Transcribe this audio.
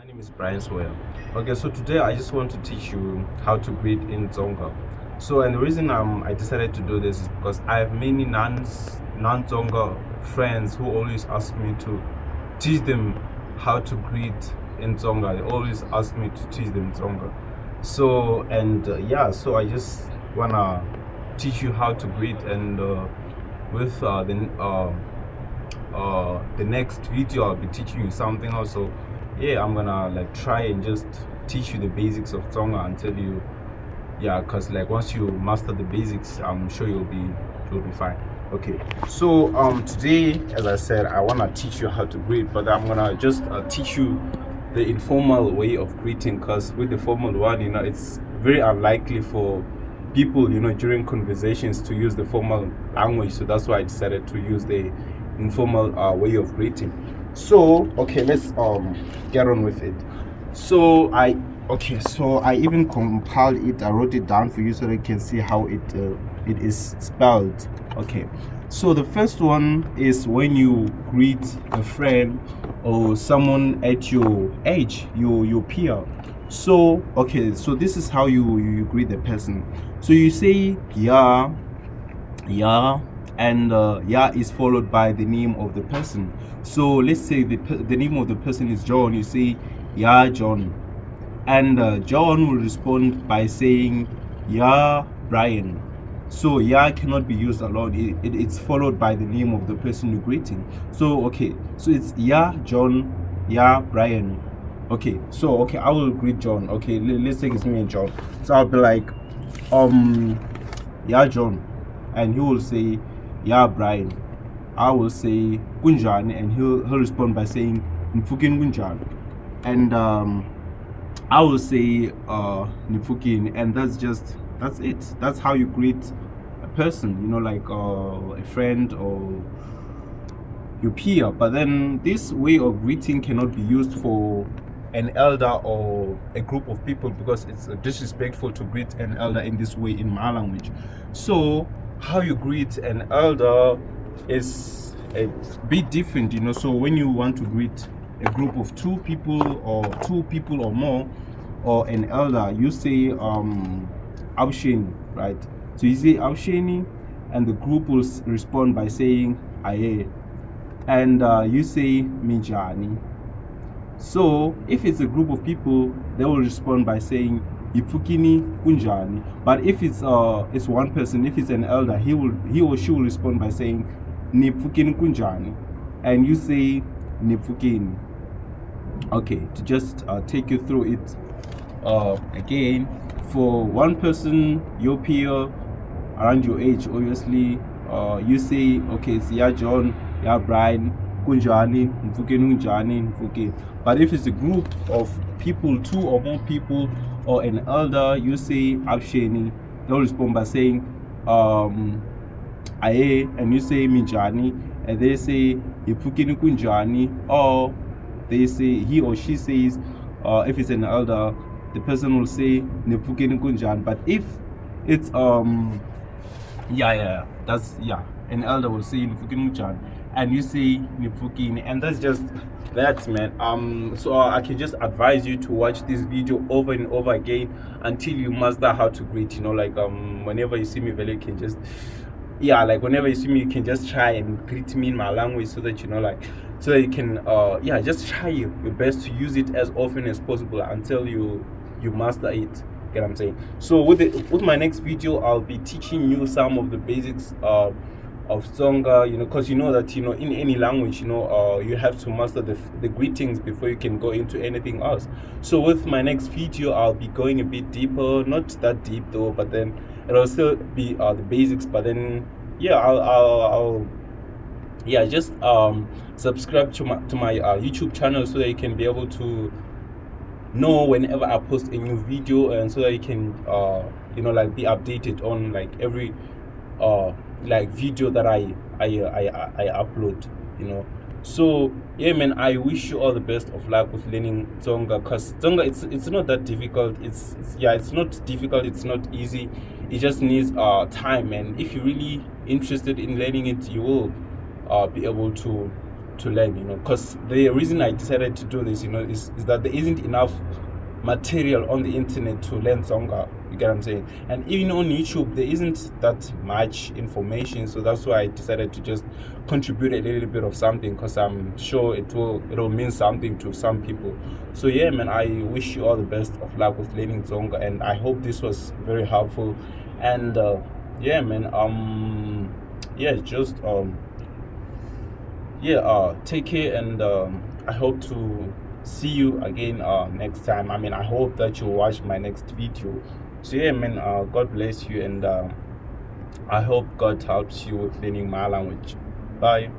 name is Brian Sawyer. Okay, so today I just want to teach you how to greet in Tsonga. So, and the reason I decided to do this is because I have many non-Tsonga friends who always ask me to teach them how to greet in Tsonga. They always ask me to teach them Tsonga. So, and yeah, so I just wanna teach you how to greet, and with the next video I'll be teaching you something also. Yeah, I'm gonna like try and just teach you the basics of Tsonga and tell you, yeah, because like once you master the basics, I'm sure you'll be fine. Okay, so today, as I said, I want to teach you how to greet, but I'm gonna just teach you the informal way of greeting, because with the formal one, you know, it's very unlikely for people, you know, during conversations to use the formal language. So that's why I decided to use the informal way of greeting. So okay, let's get on with it. So I even compiled it. I wrote it down for you so that you can see how it is spelled. Okay, so the first one is when you greet a friend or someone at your age, your peer. So okay, so this is how you greet the person. So you say yeah, and yeah is followed by the name of the person. So let's say the name of the person is John. You say yeah John, and John will respond by saying yeah Brian. So yeah cannot be used alone. It's followed by the name of the person you're greeting. So okay, so it's yeah John, yeah Brian. Okay, so okay, I will greet John. Okay, let's take it's me and John. So I'll be like yeah John, and he will say yeah Brian. I will say kunjani, and he'll respond by saying Nifukin kunjani, and I will say Nifukin, and that's it. That's how you greet a person, you know, like a friend or your peer. But then this way of greeting cannot be used for an elder or a group of people, because it's disrespectful to greet an elder in this way in my language. So how you greet an elder is a bit different, you know. So when you want to greet a group of two people or more, or an elder, you say Ausheni, right? So you say Ausheni, and the group will respond by saying Aye, and you say Minjani. So if it's a group of people, they will respond by saying Ipukini kunjani. But if it's one person, if it's an elder, he or she will respond by saying Nipukini kunjani, and you say Nipukini. Okay, to just take you through it again, for one person, your peer around your age, obviously, you say okay, it's yeah John, yeah Brian, kunjani, Nipukini kunjani, Nipukini. But if it's a group of people, two or more people, or an elder, you say Absheni. They'll respond by saying Aye, and you say Minjani, and they say Ipukini kunjani, or they say, he or she says, if it's an elder, the person will say Nipukini kunjani. But if it's an elder will say Nipukini kunjani, and you say Nipukini, and that's just that, man. So I can just advise you to watch this video over and over again until you master how to greet, you know, like whenever you see me, you can just whenever you see me, you can just try and greet me in my language, so that you know, like, so that you can just try your best to use it as often as possible until you master it. Get what I'm saying? So with my next video, I'll be teaching you some of the basics of Tsonga, you know, because you know that, you know, in any language, you know, you have to master the greetings before you can go into anything else. So with my next video, I'll be going a bit deeper, not that deep though, but then it'll still be the basics. But then yeah, I'll just subscribe to my YouTube channel, so that you can be able to know whenever I post a new video, and so that you can you know, like, be updated on like every like video that I upload, you know. So yeah, man, I wish you all the best of luck with learning Tsonga, because Tsonga, it's not that difficult. It's not difficult, it's not easy. It just needs time, and if you're really interested in learning it, you will be able to to learn, you know, because the reason I decided to do this, you know, is that there isn't enough material on the internet to learn Tsonga. You get what I'm saying? And even on YouTube, there isn't that much information, so that's why I decided to just contribute a little bit of something, because I'm sure it'll mean something to some people. So yeah, man, I wish you all the best of luck with learning Tsonga, and I hope this was very helpful. And yeah, man, yeah, just take care, and I hope to see you again next time. I mean, I hope that you watch my next video. So yeah, man, God bless you, and I hope God helps you with learning my language. Bye.